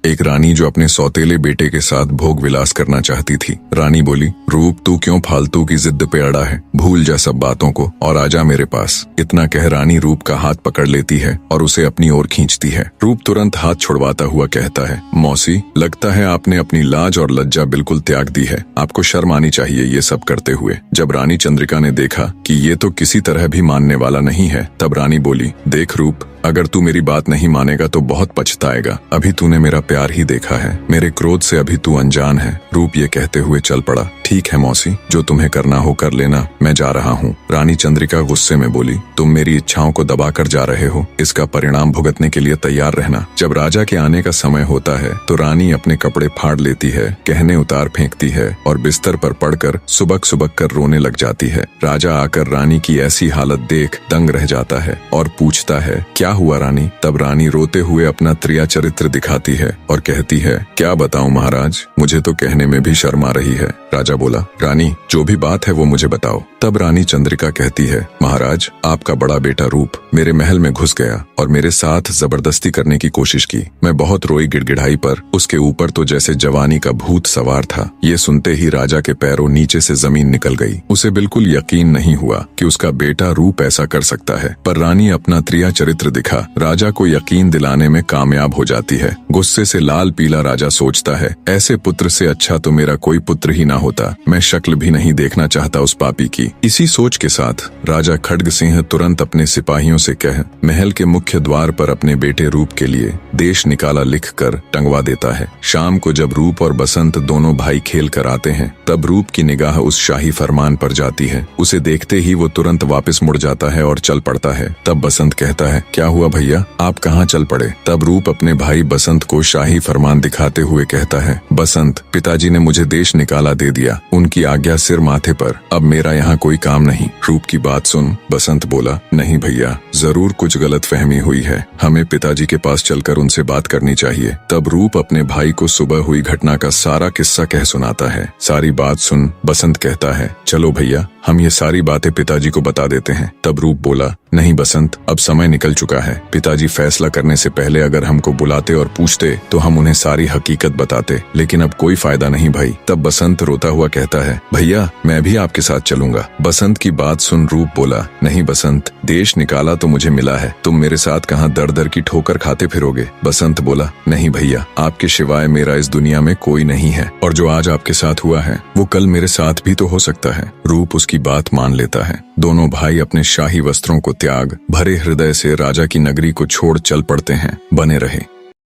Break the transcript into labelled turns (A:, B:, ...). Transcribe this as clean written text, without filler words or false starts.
A: एक रानी जो अपने सौतेले बेटे के साथ भोग विलास करना चाहती थी। रानी बोली, रूप तू क्यों फालतू की जिद पे अड़ा है, भूल जा सब बातों को और आजा मेरे पास। इतना कह रानी रूप का हाथ पकड़ लेती है और उसे अपनी ओर खींचती है। रूप तुरंत हाथ छुड़वाता हुआ कहता है, मौसी, लगता है आपने अपनी लाज और लज्जा बिल्कुल त्याग दी है। आपको शर्म आनी चाहिए ये सब करते हुए। जब रानी चंद्रिका ने देखा कि ये तो किसी तरह भी मानने वाला नहीं है, तब रानी बोली, देख रूप, अगर तू मेरी बात नहीं मानेगा तो बहुत पछताएगा। अभी तूने मेरा प्यार ही देखा है, मेरे क्रोध से अभी तू अनजान है। रूप ये कहते हुए चल पड़ा। ठीक है मौसी, जो तुम्हें करना हो कर लेना, मैं जा रहा हूँ। रानी चंद्रिका गुस्से में बोली, तुम मेरी इच्छाओं को दबा कर जा रहे हो, इसका परिणाम भुगतने के लिए तैयार रहना। जब राजा के आने का समय होता है तो रानी अपने कपड़े फाड़ लेती है, गहने उतार फेंकती है और बिस्तर पर पड़कर सुबक सुबक कर रोने लग जाती है। राजा आकर रानी की ऐसी हालत देख दंग रह जाता है और पूछता है, क्या हुआ रानी? तब रानी रोते हुए अपना त्रिया चरित्र दिखाती है और कहती है, क्या बताऊं महाराज, मुझे तो कहने में भी शर्म आ रही है। राजा बोला, रानी जो भी बात है वो मुझे बताओ। तब रानी चंद्रिका कहती है, महाराज, आपका बड़ा बेटा रूप मेरे महल में घुस गया और मेरे साथ जबरदस्ती करने की कोशिश की। मैं बहुत रोई गिड़गिड़ाई पर उसके ऊपर तो जैसे जवानी का भूत सवार था। ये सुनते ही राजा के पैरों नीचे से जमीन निकल गई। उसे बिल्कुल यकीन नहीं हुआ कि उसका बेटा रूप ऐसा कर सकता है, पर रानी अपना त्रिया चरित्र दिखा राजा को यकीन दिलाने में कामयाब हो जाती है। गुस्से से लाल पीला राजा सोचता है, ऐसे पुत्र से अच्छा तो मेरा कोई पुत्र ही ना होता। मैं शक्ल भी नहीं देखना चाहता उस पापी की। इसी सोच के साथ राजा खड्ग सिंह तुरंत अपने सिपाहियों से कह महल के मुख्य द्वार पर अपने बेटे रूप के लिए देश निकाला लिखकर टंगवा देता है। शाम को जब रूप और बसंत दोनों भाई खेल कर आते हैं, तब रूप की निगाह उस शाही फरमान पर जाती है। उसे देखते ही वो तुरंत वापस मुड़ जाता है और चल पड़ता है। तब बसंत कहता है, क्या हुआ भैया, आप कहाँ चल पड़े? तब रूप अपने भाई बसंत को शाही फरमान दिखाते हुए कहता है, बसंत, पिताजी ने मुझे देश निकाला दे दिया, उनकी आज्ञा सिर माथे पर, अब मेरा यहाँ कोई काम नहीं। रूप की बात सुन बसंत बोला, नहीं भैया, जरूर कुछ गलतफहमी हुई है, हमें पिताजी के पास चलकर उनसे बात करनी चाहिए। तब रूप अपने भाई को सुबह हुई घटना का सारा किस्सा कह सुनाता है। सारी बात सुन बसंत कहता है, चलो भैया, हम ये सारी बातें पिताजी को बता देते हैं। तब रूप बोला, नहीं बसंत, अब समय निकल चुका है। पिताजी फैसला करने से पहले अगर हमको बुलाते और पूछते तो हम उन्हें सारी हकीकत बताते, लेकिन अब कोई फायदा नहीं भाई। तब बसंत रोता हुआ कहता है, भैया, मैं भी आपके साथ चलूंगा। बसंत की बात सुन रूप बोला, नहीं बसंत, देश निकाला तो मुझे मिला है, तुम मेरे साथ कहाँ दर दर की ठोकर खाते फिरोगे? बसंत बोला, नहीं भैया, आपके सिवाय मेरा इस दुनिया में कोई नहीं है, और जो आज आपके साथ हुआ है वो कल मेरे साथ भी तो हो सकता है। रूप उसकी बात मान लेता है। दोनों भाई अपने शाही वस्त्रों को त्याग भरे हृदय से राजा की नगरी को छोड़ चल पड़ते हैं। बने रहे।